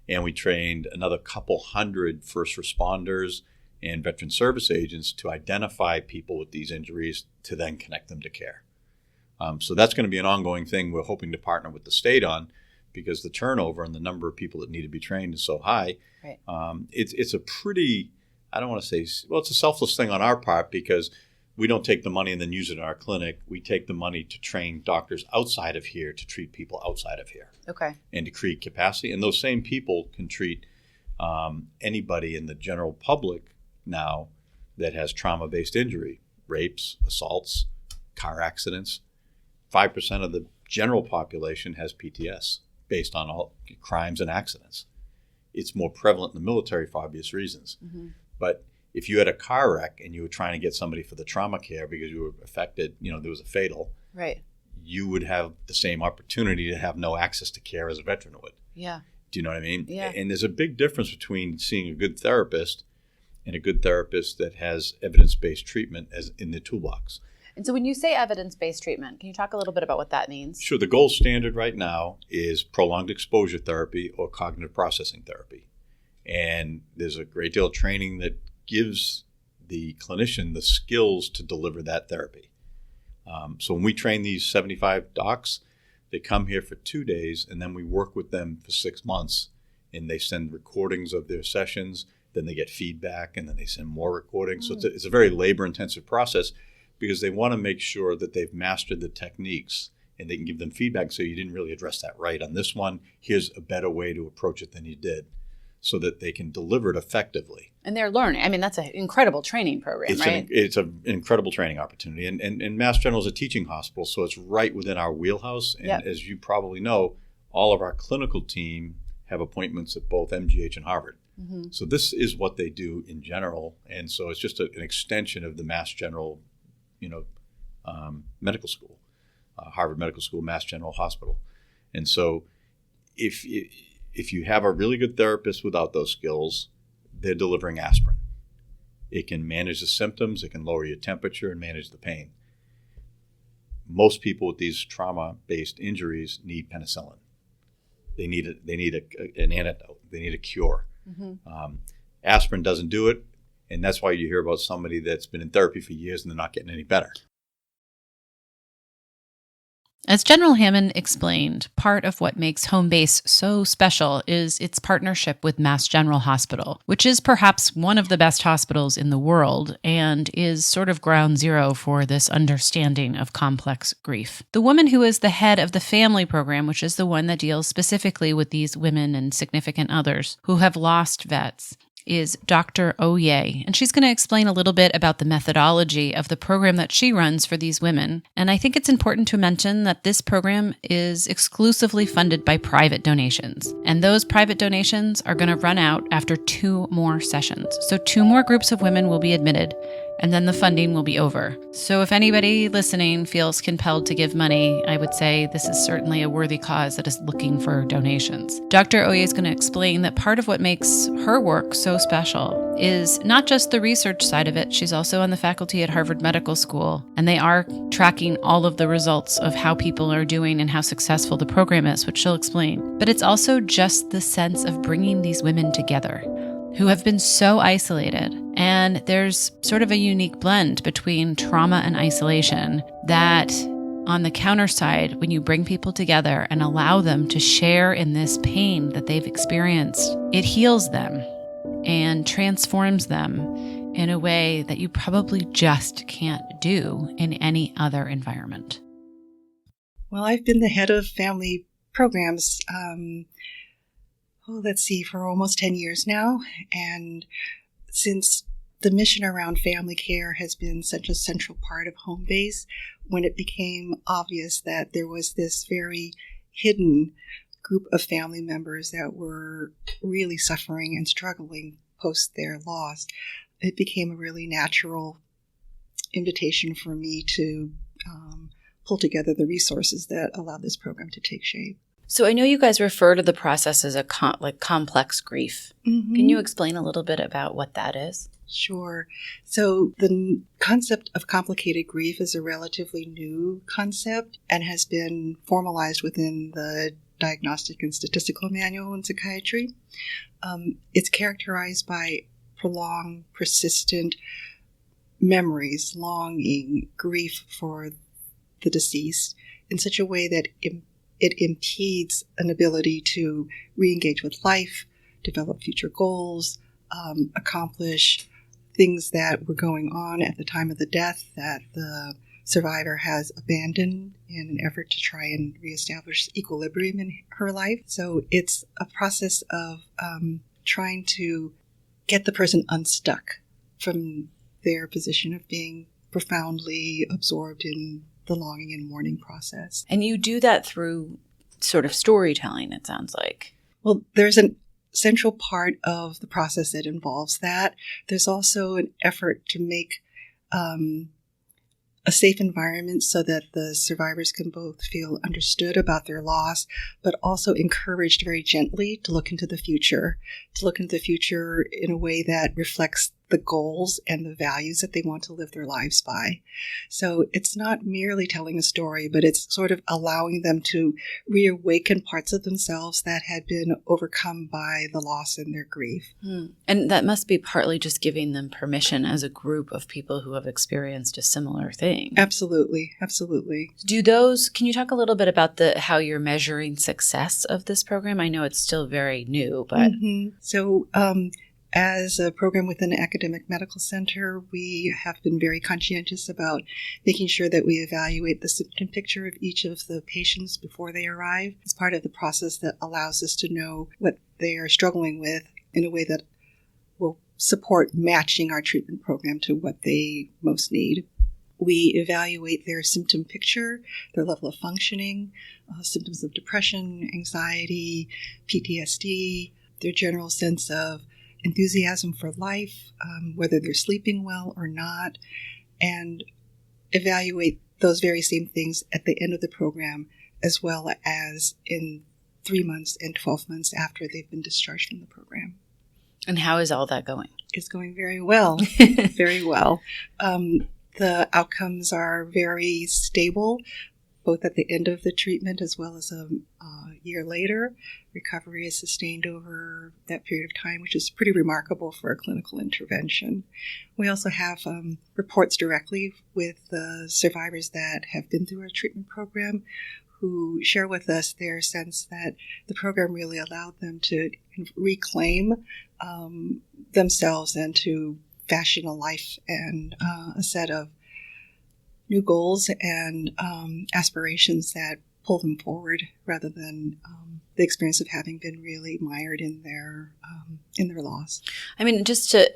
And we trained another couple hundred first responders and veteran service agents to identify people with these injuries to then connect them to care. So that's going to be an ongoing thing we're hoping to partner with the state on, because the turnover and the number of people that need to be trained is so high. Right. It's a pretty, I don't want to say, well, it's a selfless thing on our part, because we don't take the money and then use it in our clinic. We take the money to train doctors outside of here to treat people outside of here. Okay. And to create capacity. And those same people can treat anybody in the general public now that has trauma-based injury, rapes, assaults, car accidents. 5% of the general population has PTSD based on all crimes and accidents. It's more prevalent in the military for obvious reasons. But if you had a car wreck and you were trying to get somebody for the trauma care because you were affected, there was a fatal, right, you would have the same opportunity to have no access to care as a veteran would. Yeah. Do you know what I mean? Yeah. And there's a big difference between seeing a good therapist and a good therapist that has evidence-based treatment as in the toolbox. And so when you say evidence-based treatment, can you talk a little bit about what that means? Sure. The gold standard right now is prolonged exposure therapy or cognitive processing therapy. And there's a great deal of training that gives the clinician the skills to deliver that therapy. So when we train these 75 docs, they come here for 2 days, and then we work with them for 6 months. And they send recordings of their sessions, then they get feedback, and then they send more recordings. So it's a very labor-intensive process, because they want to make sure that they've mastered the techniques and they can give them feedback. So you didn't really address that right on this one. Here's a better way to approach it than you did, so that they can deliver it effectively. And they're learning. I mean, that's an incredible training program, right? It's an incredible training opportunity. And Mass General is a teaching hospital, so it's right within our wheelhouse. And as you probably know, all of our clinical team have appointments at both MGH and Harvard. So this is what they do in general. And so it's just an extension of the Mass General medical school, Harvard Medical School, Mass General Hospital. And so if you have a really good therapist without those skills, they're delivering aspirin. It can manage the symptoms, it can lower your temperature and manage the pain. Most people with these trauma-based injuries need penicillin. They need an antidote. They need a cure. Aspirin doesn't do it. And that's why you hear about somebody that's been in therapy for years and they're not getting any better. As General Hammond explained, part of what makes home base so special is its partnership with Mass General Hospital, which is perhaps one of the best hospitals in the world and is sort of ground zero for this understanding of complex grief. The woman who is the head of the family program, which is the one that deals specifically with these women and significant others who have lost vets, is Dr. Ohye, and she's going to explain a little bit about the methodology of the program that she runs for these women. And I think it's important to mention that this program is exclusively funded by private donations, and those private donations are going to run out after 2 more sessions. So 2 more groups of women will be admitted, and then the funding will be over. So if anybody listening feels compelled to give money, I would say this is certainly a worthy cause that is looking for donations. Dr. Ohye is going to explain that part of what makes her work so special is not just the research side of it. She's also on the faculty at Harvard Medical School, and they are tracking all of the results of how people are doing and how successful the program is, which she'll explain. But it's also just the sense of bringing these women together who have been so isolated. And there's sort of a unique blend between trauma and isolation that on the counter side, when you bring people together and allow them to share in this pain that they've experienced, it heals them and transforms them in a way that you probably just can't do in any other environment. Well, I've been the head of family programs for almost 10 years now. And since the mission around family care has been such a central part of home base, when it became obvious that there was this very hidden group of family members that were really suffering and struggling post their loss, it became a really natural invitation for me to pull together the resources that allowed this program to take shape. So I know you guys refer to the process as a complex grief. Mm-hmm. Can you explain a little bit about what that is? Sure. So the concept of complicated grief is a relatively new concept and has been formalized within the Diagnostic and Statistical Manual in Psychiatry. It's characterized by prolonged, persistent memories, longing, grief for the deceased in such a way that it impedes an ability to re-engage with life, develop future goals, accomplish things that were going on at the time of the death that the survivor has abandoned in an effort to try and reestablish equilibrium in her life. So it's a process of trying to get the person unstuck from their position of being profoundly absorbed in the longing and mourning process. And you do that through sort of storytelling, it sounds like. Well, there's an central part of the process that involves that. There's also an effort to make a safe environment so that the survivors can both feel understood about their loss, but also encouraged very gently to look into the future in a way that reflects the goals and the values that they want to live their lives by. So it's not merely telling a story, but it's sort of allowing them to reawaken parts of themselves that had been overcome by the loss and their grief. And that must be partly just giving them permission as a group of people who have experienced a similar thing. Absolutely. Absolutely. Can you talk a little bit about how you're measuring success of this program? I know it's still very new, but... Mm-hmm. So, as a program within an academic medical center, we have been very conscientious about making sure that we evaluate the symptom picture of each of the patients before they arrive. It's part of the process that allows us to know what they are struggling with in a way that will support matching our treatment program to what they most need. We evaluate their symptom picture, their level of functioning, symptoms of depression, anxiety, PTSD, their general sense of enthusiasm for life, whether they're sleeping well or not, and evaluate those very same things at the end of the program, as well as in 3 months and 12 months after they've been discharged from the program. And how is all that going? It's going very well, very well. The outcomes are very stable, both at the end of the treatment as well as a year later. Recovery is sustained over that period of time, which is pretty remarkable for a clinical intervention. We also have reports directly with the survivors that have been through our treatment program who share with us their sense that the program really allowed them to reclaim themselves and to fashion a life and a set of new goals and aspirations that pull them forward rather than the experience of having been really mired in their loss. I mean,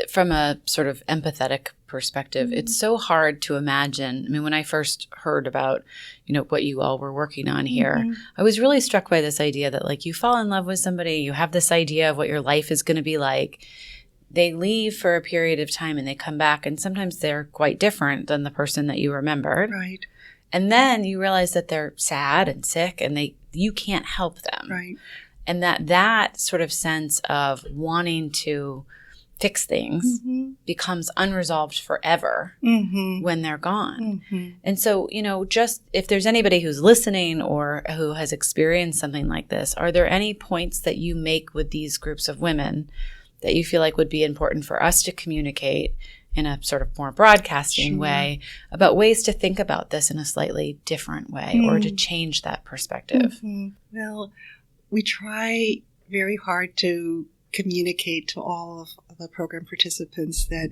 from a sort of empathetic perspective, mm-hmm. It's so hard to imagine. I mean, when I first heard about, what you all were working on here, mm-hmm. I was really struck by this idea that like you fall in love with somebody, you have this idea of what your life is going to be like. They leave for a period of time and they come back, and sometimes they're quite different than the person that you remembered. Right. And then you realize that they're sad and sick and you can't help them. Right. And that sort of sense of wanting to fix things mm-hmm. becomes unresolved forever mm-hmm. when they're gone. Mm-hmm. And so, just if there's anybody who's listening or who has experienced something like this, are there any points that you make with these groups of women that you feel like would be important for us to communicate in a sort of more broadcasting way about ways to think about this in a slightly different way or to change that perspective? Mm-hmm. Well, we try very hard to communicate to all of the program participants that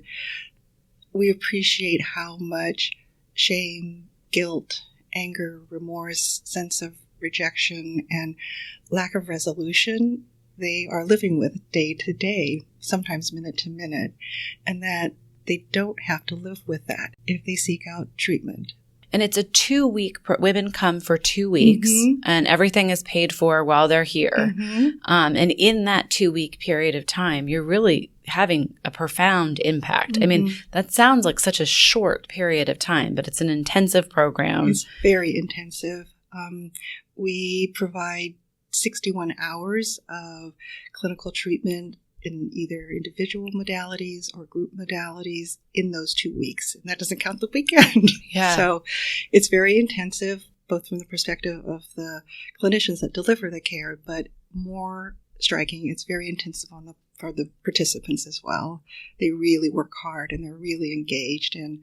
we appreciate how much shame, guilt, anger, remorse, sense of rejection, and lack of resolution they are living with day to day, sometimes minute to minute, and that they don't have to live with that if they seek out treatment. And it's a 2-week, women come for 2 weeks mm-hmm. and everything is paid for while they're here. Mm-hmm. And in that 2-week period of time, you're really having a profound impact. Mm-hmm. I mean, that sounds like such a short period of time, but it's an intensive program. It's very intensive. We provide 61 hours of clinical treatment in either individual modalities or group modalities in those 2 weeks. And that doesn't count the weekend. Yeah. So it's very intensive, both from the perspective of the clinicians that deliver the care, but more striking, it's very intensive for the participants as well. They really work hard and they're really engaged, and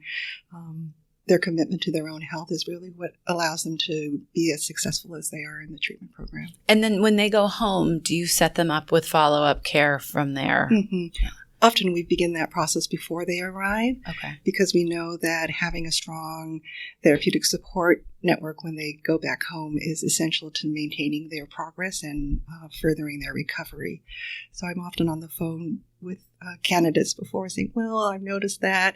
their commitment to their own health is really what allows them to be as successful as they are in the treatment program. And then when they go home, do you set them up with follow-up care from there? Mm-hmm. Yeah. Often we begin that process before they arrive, because we know that having a strong therapeutic support network when they go back home is essential to maintaining their progress and furthering their recovery. So I'm often on the phone with candidates before saying, well, I've noticed that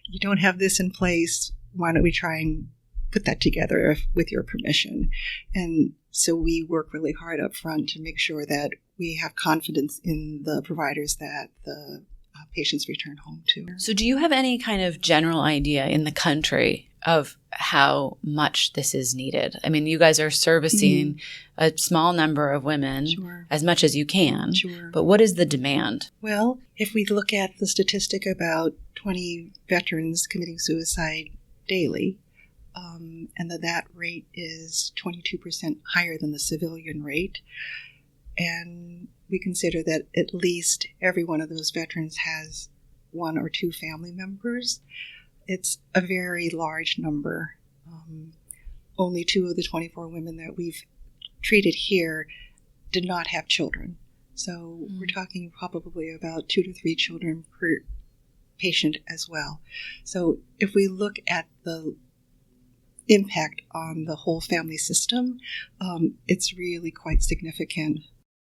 you don't have this in place. Why don't we try and put that together with your permission? And so we work really hard up front to make sure that we have confidence in the providers that the patients return home to. So do you have any kind of general idea in the country of how much this is needed? I mean, you guys are servicing a small number of women as much as you can, but what is the demand? Well, if we look at the statistic about 20 veterans committing suicide daily, and that rate is 22% higher than the civilian rate. And we consider that at least every one of those veterans has one or two family members. It's a very large number. Only 2 of the 24 women that we've treated here did not have children. So we're talking probably about 2 to 3 children per patient as well. So if we look at the impact on the whole family system, it's really quite significant.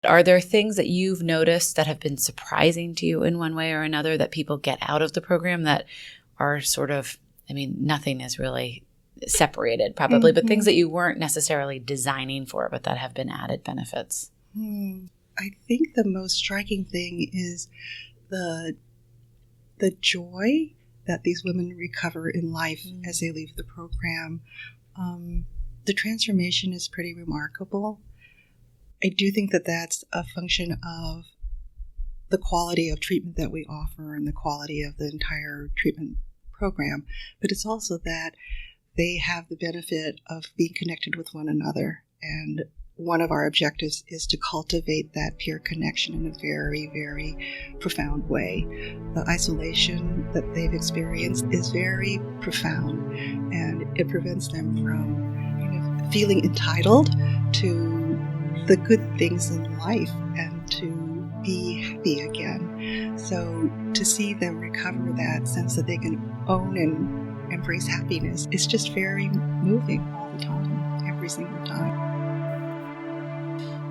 Are there things that you've noticed that have been surprising to you in one way or another that people get out of the program that are sort of, I mean, nothing is really separated probably, but things that you weren't necessarily designing for, but that have been added benefits? I think the most striking thing is the joy that these women recover in life as they leave the program. The transformation is pretty remarkable. I do think that that's a function of the quality of treatment that we offer and the quality of the entire treatment program, but it's also that they have the benefit of being connected with one another. And one of our objectives is to cultivate that peer connection in a very, very profound way. The isolation that they've experienced is very profound, and it prevents them from feeling entitled to the good things in life and to be happy again. So to see them recover that sense that they can own and embrace happiness is just very moving all the time, every single time.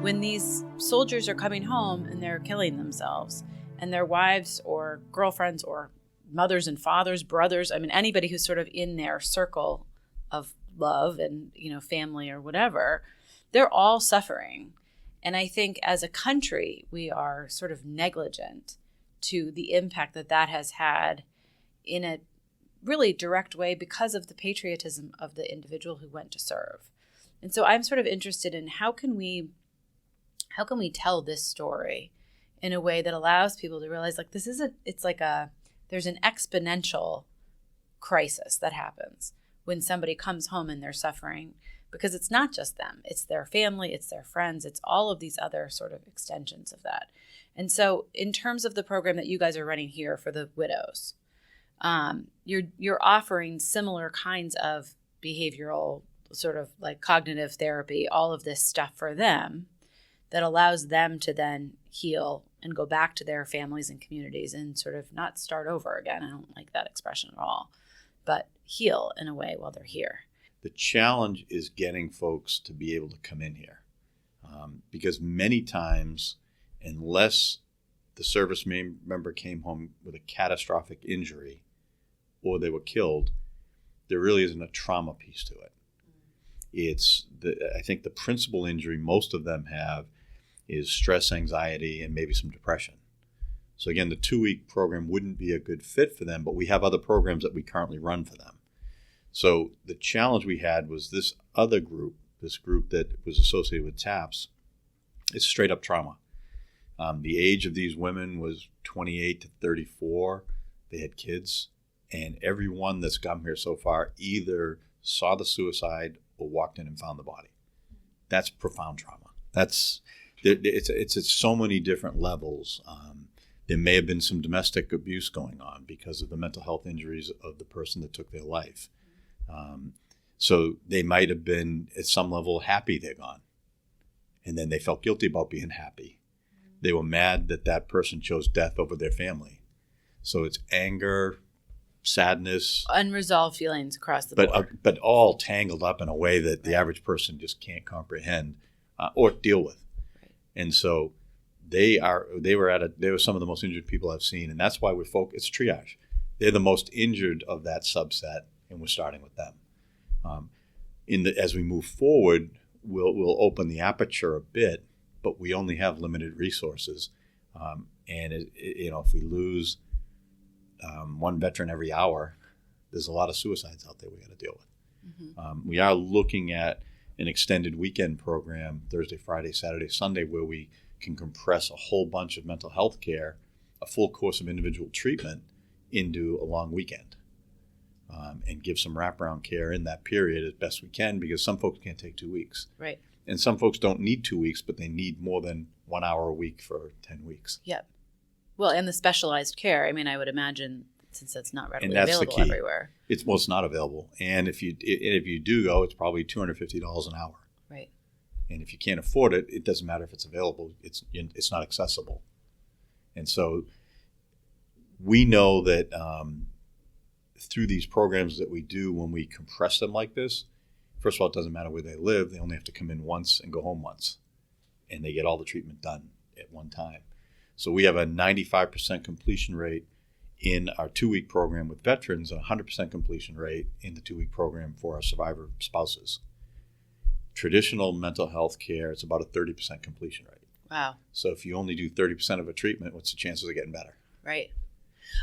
When these soldiers are coming home and they're killing themselves, and their wives or girlfriends or mothers and fathers, brothers, I mean, anybody who's sort of in their circle of love and, family or whatever, they're all suffering. And I think as a country, we are sort of negligent to the impact that has had in a really direct way because of the patriotism of the individual who went to serve. And so I'm sort of interested in how can we tell this story in a way that allows people to realize there's an exponential crisis that happens when somebody comes home and they're suffering, because it's not just them, it's their family, it's their friends, it's all of these other sort of extensions of that. And so in terms of the program that you guys are running here for the widows, you're offering similar kinds of behavioral sort of like cognitive therapy, all of this stuff for them that allows them to then heal and go back to their families and communities and sort of not start over again. I don't like that expression at all, but heal in a way while they're here. The challenge is getting folks to be able to come in here, because many times, unless the service member came home with a catastrophic injury or they were killed, there really isn't a trauma piece to it. I think the principal injury most of them have is stress, anxiety, and maybe some depression. So again, the 2-week program wouldn't be a good fit for them, but we have other programs that we currently run for them. So the challenge we had was this other group, this group that was associated with TAPS, It's straight up trauma. The age of these women was 28 to 34. They had kids, and everyone that's come here so far either saw the suicide or walked in and found the body. That's profound trauma. It's at so many different levels. There may have been some domestic abuse going on because of the mental health injuries of the person that took their life. So they might have been at some level happy they're gone, and then they felt guilty about being happy. They were mad that that person chose death over their family. So it's anger, sadness, unresolved feelings across the board, but all tangled up in a way that the average person just can't comprehend or deal with. Right. And so they were some of the most injured people I've seen, and that's why it's triage. They're the most injured of that subset, and we're starting with them. As we move forward, we'll open the aperture a bit, but we only have limited resources, and if we lose one veteran every hour, there's a lot of suicides out there we got to deal with. Mm-hmm. We are looking at an extended weekend program, Thursday, Friday, Saturday, Sunday, where we can compress a whole bunch of mental health care, a full course of individual treatment into a long weekend, and give some wraparound care in that period as best we can, because some folks can't take 2 weeks. Right. And some folks don't need 2 weeks, but they need more than 1 hour a week for 10 weeks. Yep. Well, and the specialized care, I mean, I would imagine, since it's not readily that's available the key. Everywhere. It's not available. And if you do go, it's probably $250 an hour. Right. And if you can't afford it, it doesn't matter if it's available. It's not accessible. And so we know that through these programs that we do, when we compress them like this, first of all, it doesn't matter where they live. They only have to come in once and go home once. And they get all the treatment done at one time. So we have a 95% completion rate in our 2-week program with veterans and 100% completion rate in the 2-week program for our survivor spouses. Traditional mental health care, it's about a 30% completion rate. Wow. So if you only do 30% of a treatment, what's the chances of getting better? Right.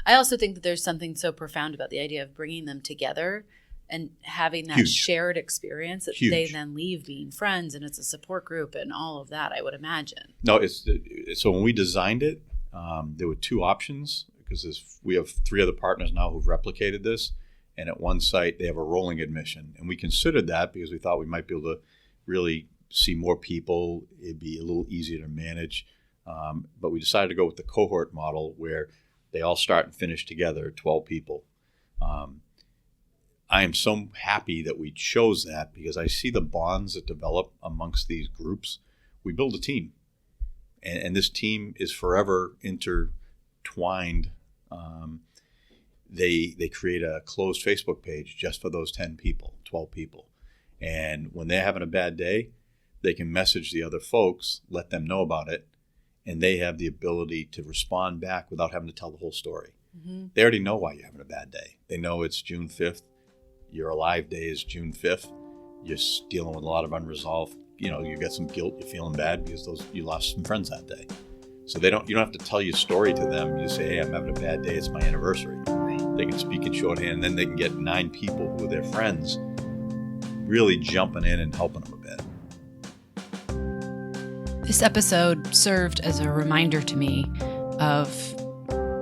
I also think that there's something so profound about the idea of bringing them together and having that shared experience that they then leave being friends, and it's a support group and all of that, I would imagine. No, so when we designed it, there were 2 options, because we have 3 other partners now who've replicated this, and at one site they have a rolling admission, and we considered that because we thought we might be able to really see more people. It'd be a little easier to manage, but we decided to go with the cohort model where they all start and finish together, 12 people. I am so happy that we chose that, because I see the bonds that develop amongst these groups. We build a team, and this team is forever intertwined. They create a closed Facebook page just for those 10 people, 12 people. And when they're having a bad day, they can message the other folks, let them know about it, and they have the ability to respond back without having to tell the whole story. Mm-hmm. They already know why you're having a bad day. They know it's June 5th. Your alive day is June 5th. You're dealing with a lot of unresolved, you got some guilt, you're feeling bad because you lost some friends that day. So you don't have to tell your story to them. You say, hey, I'm having a bad day, it's my anniversary. Right. They can speak in shorthand, and then they can get 9 people who are their friends really jumping in and helping them a bit. This episode served as a reminder to me of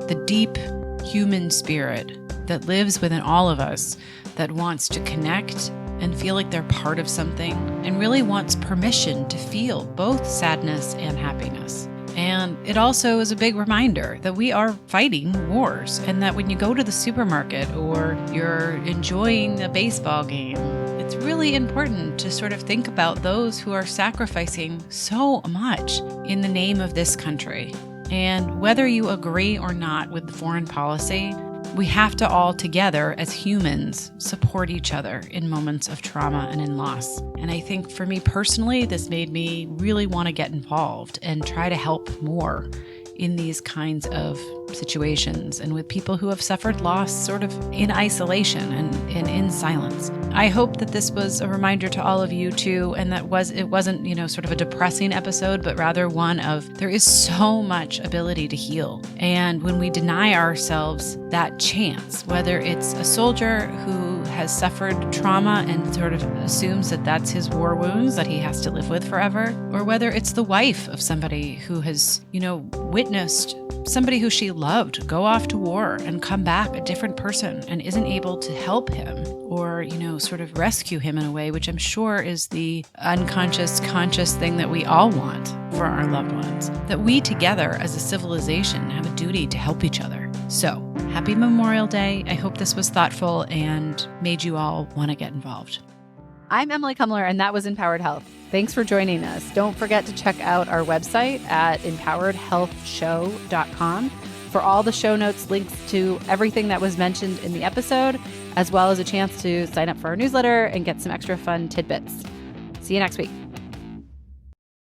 the deep human spirit that lives within all of us, that wants to connect and feel like they're part of something, and really wants permission to feel both sadness and happiness. And it also is a big reminder that we are fighting wars, and that when you go to the supermarket or you're enjoying a baseball game, it's really important to sort of think about those who are sacrificing so much in the name of this country. And whether you agree or not with the foreign policy, we have to all together as humans support each other in moments of trauma and in loss. And I think for me personally, this made me really want to get involved and try to help more in these kinds of situations and with people who have suffered loss sort of in isolation and in silence. I hope that this was a reminder to all of you too, and that it wasn't, sort of a depressing episode, but rather one of there is so much ability to heal. And when we deny ourselves that chance, whether it's a soldier who has suffered trauma and sort of assumes that that's his war wounds that he has to live with forever, or whether it's the wife of somebody who has, witnessed somebody who she loved go off to war and come back a different person and isn't able to help him or, sort of rescue him in a way, which I'm sure is the unconscious, conscious thing that we all want for our loved ones. That we together as a civilization have a duty to help each other. So, happy Memorial Day. I hope this was thoughtful and made you all want to get involved. I'm Emily Kumler, and that was Empowered Health. Thanks for joining us. Don't forget to check out our website at empoweredhealthshow.com for all the show notes, links to everything that was mentioned in the episode, as well as a chance to sign up for our newsletter and get some extra fun tidbits. See you next week.